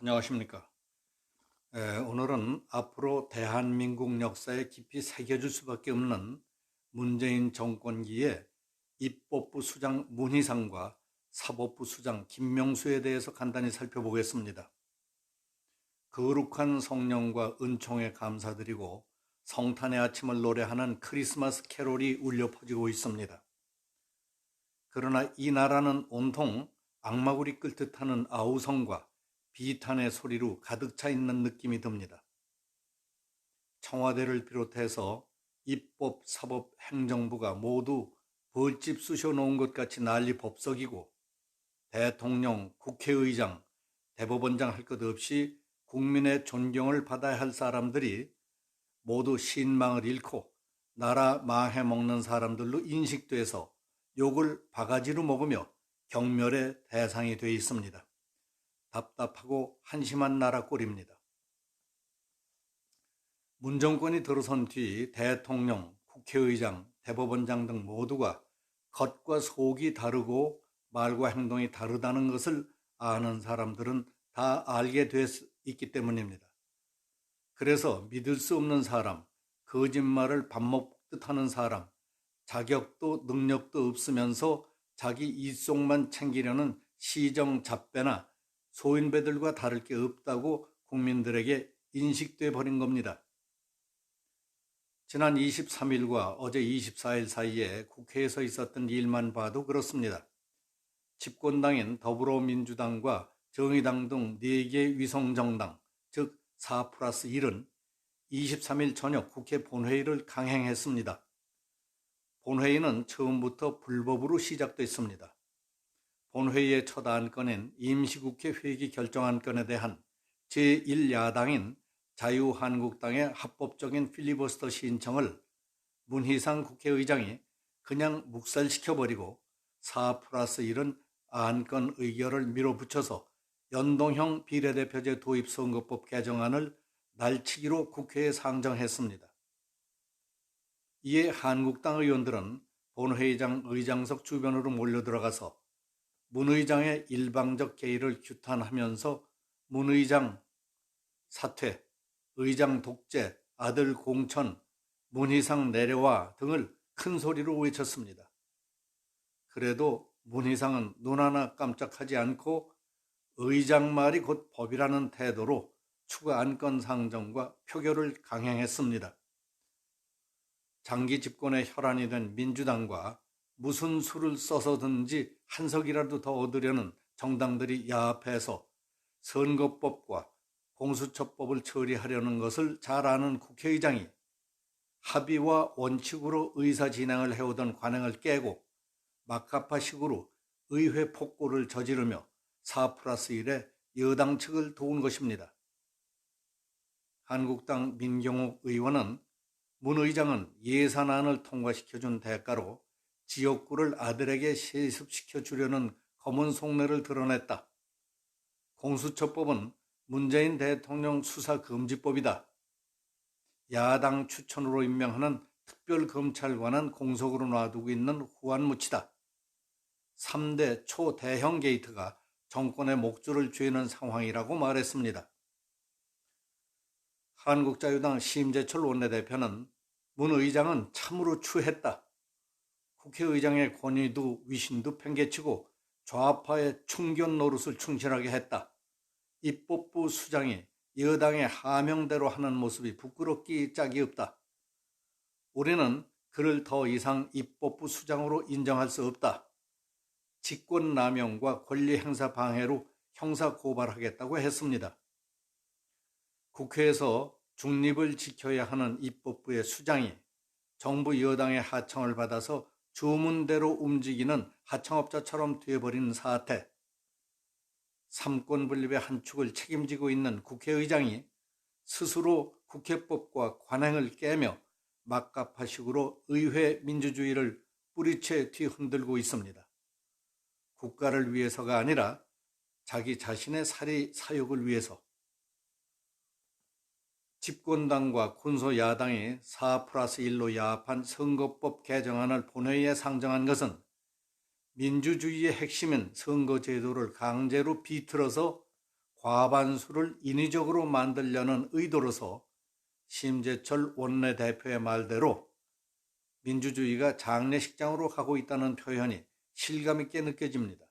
안녕하십니까. 오늘은 앞으로 대한민국 역사에 깊이 새겨질 수밖에 없는 문재인 정권기의 입법부 수장 문희상과 사법부 수장 김명수에 대해서 간단히 살펴보겠습니다. 거룩한 성령과 은총에 감사드리고 성탄의 아침을 노래하는 크리스마스 캐롤이 울려 퍼지고 있습니다. 그러나 이 나라는 온통 악마굴이 끓듯하는 아우성과 비탄의 소리로 가득 차 있는 느낌이 듭니다. 청와대를 비롯해서 입법, 사법, 행정부가 모두 벌집 쑤셔 놓은 것 같이 난리 법석이고 대통령, 국회의장, 대법원장 할 것 없이 국민의 존경을 받아야 할 사람들이 모두 신망을 잃고 나라 망해먹는 사람들로 인식돼서 욕을 바가지로 먹으며 경멸의 대상이 되어 있습니다. 답답하고 한심한 나라 꼴입니다. 문정권이 들어선 뒤 대통령, 국회의장, 대법원장 등 모두가 겉과 속이 다르고 말과 행동이 다르다는 것을 아는 사람들은 다 알게 있기 때문입니다. 그래서 믿을 수 없는 사람, 거짓말을 밥 먹듯 하는 사람, 자격도 능력도 없으면서 자기 이속만 챙기려는 시정잡배나 소인배들과 다를 게 없다고 국민들에게 인식돼 버린 겁니다. 지난 23일과 어제 24일 사이에 국회에서 있었던 일만 봐도 그렇습니다. 집권당인 더불어민주당과 정의당 등 4개 위성정당, 즉 4+1은 23일 저녁 국회 본회의를 강행했습니다. 본회의는 처음부터 불법으로 시작됐습니다. 본회의의 첫 안건인 임시국회 회기 결정안건에 대한 제1야당인 자유한국당의 합법적인 필리버스터 신청을 문희상 국회의장이 그냥 묵살시켜버리고 4+1은 안건 의결을 밀어붙여서 연동형 비례대표제 도입 선거법 개정안을 날치기로 국회에 상정했습니다. 이에 한국당 의원들은 본회의장 의장석 주변으로 몰려들어가서 문 의장의 일방적 개의를 규탄하면서 문 의장 사퇴, 의장 독재, 아들 공천, 문희상 내려와 등을 큰 소리로 외쳤습니다. 그래도 문희상은 눈 하나 깜짝하지 않고 의장 말이 곧 법이라는 태도로 추가 안건 상정과 표결을 강행했습니다. 장기 집권의 혈안이 된 민주당과 무슨 수를 써서든지 한 석이라도 더 얻으려는 정당들이 야합해서 선거법과 공수처법을 처리하려는 것을 잘 아는 국회의장이 합의와 원칙으로 의사 진행을 해오던 관행을 깨고 막가파식으로 의회 폭고를 저지르며 4+1에 여당 측을 도운 것입니다. 한국당 민경욱 의원은 문 의장은 예산안을 통과시켜준 대가로 지역구를 아들에게 세습시켜 주려는 검은 속내를 드러냈다. 공수처법은 문재인 대통령 수사금지법이다. 야당 추천으로 임명하는 특별검찰관은 공석으로 놔두고 있는 후한무치다. 3대 초대형 게이트가 정권의 목줄을 죄는 상황이라고 말했습니다. 한국자유당 심재철 원내대표는 문 의장은 참으로 추했다. 국회의장의 권위도 위신도 팽개치고 좌파의 충견 노릇을 충실하게 했다. 입법부 수장이 여당의 하명대로 하는 모습이 부끄럽기 짝이 없다. 우리는 그를 더 이상 입법부 수장으로 인정할 수 없다. 직권남용과 권리행사 방해로 형사고발하겠다고 했습니다. 국회에서 중립을 지켜야 하는 입법부의 수장이 정부 여당의 하청을 받아서 주문대로 움직이는 하청업자처럼 되어버리는 사태, 삼권분립의 한 축을 책임지고 있는 국회의장이 스스로 국회법과 관행을 깨며 막가파식으로 의회 민주주의를 뿌리채 뒤흔들고 있습니다. 국가를 위해서가 아니라 자기 자신의 사욕을 위해서. 집권당과 군소야당이 4+1로 야합한 선거법 개정안을 본회의에 상정한 것은 민주주의의 핵심인 선거제도를 강제로 비틀어서 과반수를 인위적으로 만들려는 의도로서 심재철 원내대표의 말대로 민주주의가 장례식장으로 가고 있다는 표현이 실감 있게 느껴집니다.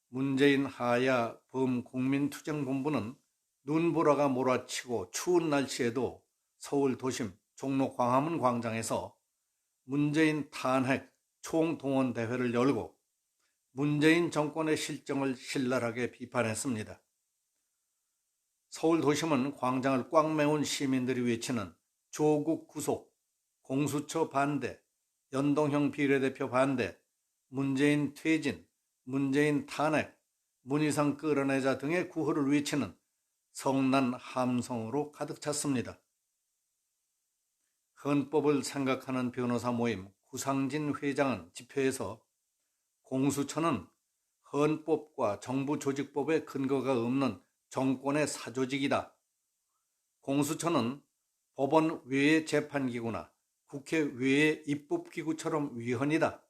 문재인 하야 범국민투쟁본부는 눈보라가 몰아치고 추운 날씨에도 서울 도심 종로 광화문 광장에서 문재인 탄핵 총동원 대회를 열고 문재인 정권의 실정을 신랄하게 비판했습니다. 서울 도심은 광장을 꽉 메운 시민들이 외치는 조국 구속, 공수처 반대, 연동형 비례대표 반대, 문재인 퇴진, 문재인 탄핵, 문희상 끌어내자 등의 구호를 외치는 성난 함성으로 가득 찼습니다. 헌법을 생각하는 변호사 모임 구상진 회장은 집회에서 공수처는 헌법과 정부조직법에 근거가 없는 정권의 사조직이다. 공수처는 법원 외의 재판기구나 국회 외의 입법기구처럼 위헌이다.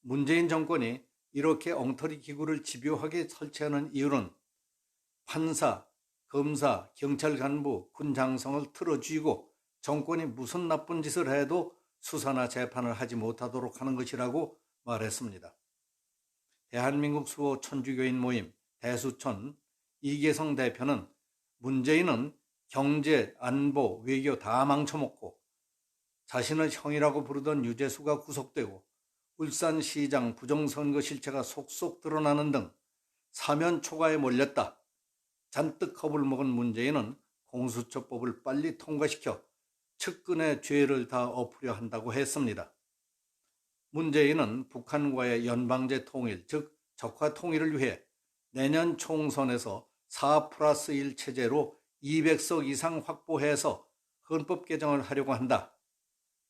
문재인 정권이 이렇게 엉터리 기구를 집요하게 설치하는 이유는 판사, 검사, 경찰 간부, 군 장성을 틀어쥐고 정권이 무슨 나쁜 짓을 해도 수사나 재판을 하지 못하도록 하는 것이라고 말했습니다. 대한민국 수호 천주교인 모임 대수천 이계성 대표는 문재인은 경제, 안보, 외교 다 망쳐먹고 자신을 형이라고 부르던 유재수가 구속되고 울산시장 부정선거 실체가 속속 드러나는 등 사면 초과에 몰렸다. 잔뜩 겁을 먹은 문재인은 공수처법을 빨리 통과시켜 측근의 죄를 다 엎으려 한다고 했습니다. 문재인은 북한과의 연방제 통일, 즉 적화 통일을 위해 내년 총선에서 4+1 체제로 200석 이상 확보해서 헌법 개정을 하려고 한다.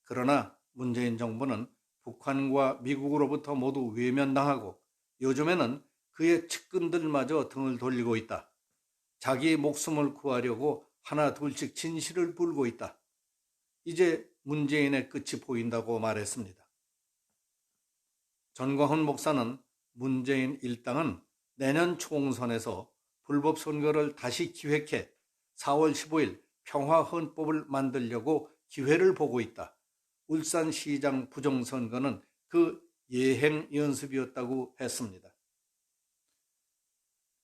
그러나 문재인 정부는 북한과 미국으로부터 모두 외면당하고 요즘에는 그의 측근들마저 등을 돌리고 있다. 자기 목숨을 구하려고 하나 둘씩 진실을 불고 있다. 이제 문재인의 끝이 보인다고 말했습니다. 전광훈 목사는 문재인 일당은 내년 총선에서 불법 선거를 다시 기획해 4월 15일 평화헌법을 만들려고 기회를 보고 있다. 울산시장 부정선거는 그 예행 연습이었다고 했습니다.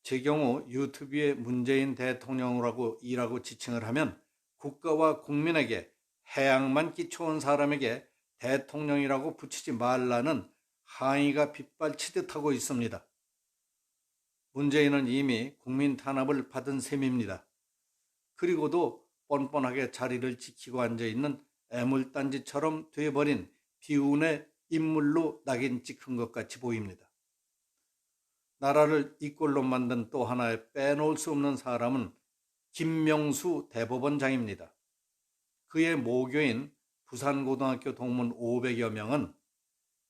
제 경우 유튜브에 문재인 대통령이라고 일하고 지칭을 하면 국가와 국민에게 해악만 끼쳐온 사람에게 대통령이라고 붙이지 말라는 항의가 빗발치듯 하고 있습니다. 문재인은 이미 국민 탄압을 받은 셈입니다. 그리고도 뻔뻔하게 자리를 지키고 앉아있는 애물단지처럼 돼버린 비운의 인물로 낙인 찍힌 것 같이 보입니다. 나라를 이 꼴로 만든 또 하나의 빼놓을 수 없는 사람은 김명수 대법원장입니다. 그의 모교인 부산고등학교 동문 500여 명은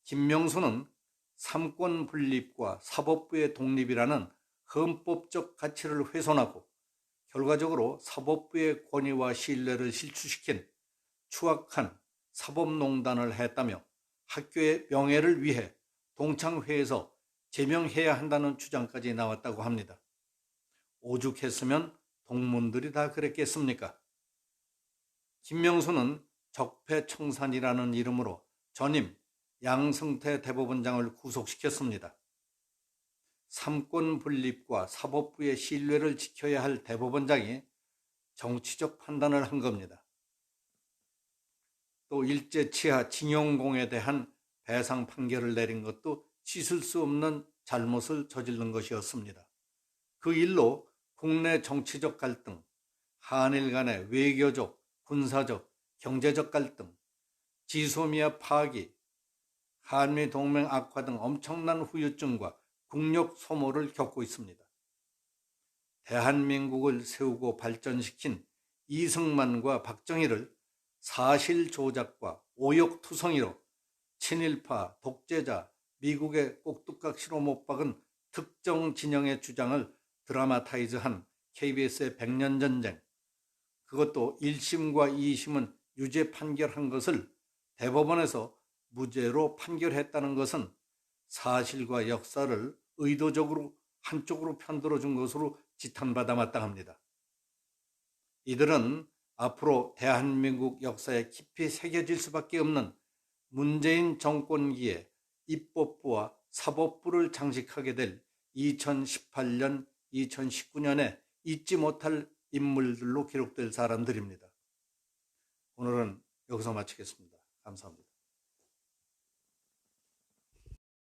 김명수는 삼권 분립과 사법부의 독립이라는 헌법적 가치를 훼손하고 결과적으로 사법부의 권위와 신뢰를 실추시킨 추악한 사법농단을 했다며 학교의 명예를 위해 동창회에서 제명해야 한다는 주장까지 나왔다고 합니다. 오죽했으면 동문들이 다 그랬겠습니까? 김명수는 적폐청산이라는 이름으로 전임 양승태 대법원장을 구속시켰습니다. 삼권 분립과 사법부의 신뢰를 지켜야 할 대법원장이 정치적 판단을 한 겁니다. 또 일제 치하 징용공에 대한 배상 판결을 내린 것도 씻을 수 없는 잘못을 저지른 것이었습니다. 그 일로 국내 정치적 갈등, 한일 간의 외교적, 군사적, 경제적 갈등, 지소미아 파기, 한미 동맹 악화 등 엄청난 후유증과 국력 소모를 겪고 있습니다. 대한민국을 세우고 발전시킨 이승만과 박정희를 사실 조작과 오역투성이로 친일파, 독재자, 미국의 꼭두각시로 못 박은 특정 진영의 주장을 드라마타이즈한 KBS의 백년전쟁, 그것도 1심과 2심은 유죄 판결한 것을 대법원에서 무죄로 판결했다는 것은 사실과 역사를 의도적으로 한쪽으로 편들어준 것으로 지탄받아 마땅합니다. 이들은 앞으로 대한민국 역사에 깊이 새겨질 수밖에 없는 문재인 정권기에 입법부와 사법부를 장식하게 될 2018년, 2019년에 잊지 못할 인물들로 기록될 사람들입니다. 오늘은 여기서 마치겠습니다. 감사합니다.